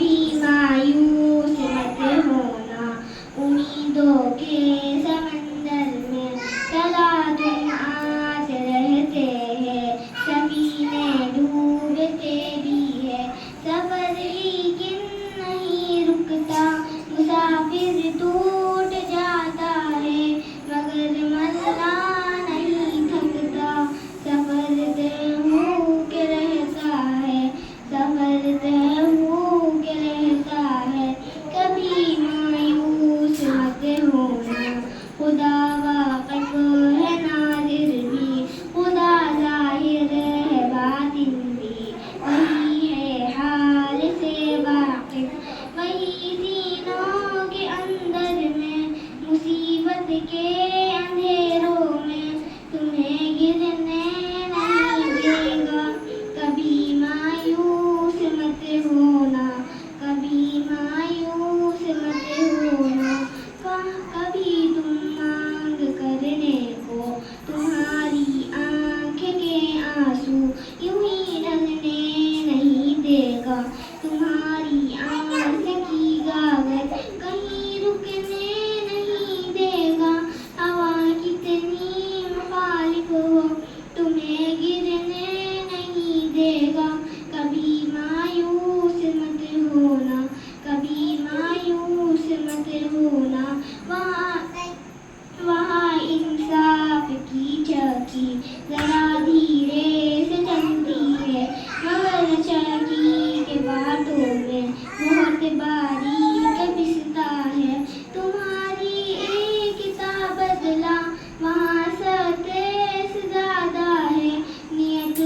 कभी मायूस मत होना, उम्मीदों के समंदर में तलातुम आज रहते हैं, सफीने डूबते भी है, सफर लेकिन नहीं रुकता, मुसाफिर टूट जाता है मगर मसला नहीं थकता, सफर तय हो के रहता है, सफर तय हो के रहता है, कभी मायूस मत होना, खुदा वाकिफ है नाज़िर भी, खुदा ज़ाहिर है बातिन भी, वही है हाल से वाकिफ, वही सीनों के अंदर में, मुसीबत के अंधेरों में तुम्हें गिरने नहीं देगा, कभी मायूस मत होना, कभी मायूस मत होना, कभी तुम मांग करने को तुम्हारी आंखें के आंसू यूं ही ढलने नहीं देगा, तुम्हारी आंख की गागर कहीं रुकने नहीं देगा, हवा कितनी मुखालिफ हो तुम्हें गिरने नहीं देगा, कभी मायूस मत होना, कभी मायूस मत होना, वहाँ इंसाफ की चौकी जरा धीरे से चलती है, मगर चौकी के बातों में बहुत बारीक पिसता है, तुम्हारी एक का बदला वहाँ सत्य से ज्यादा है, नियत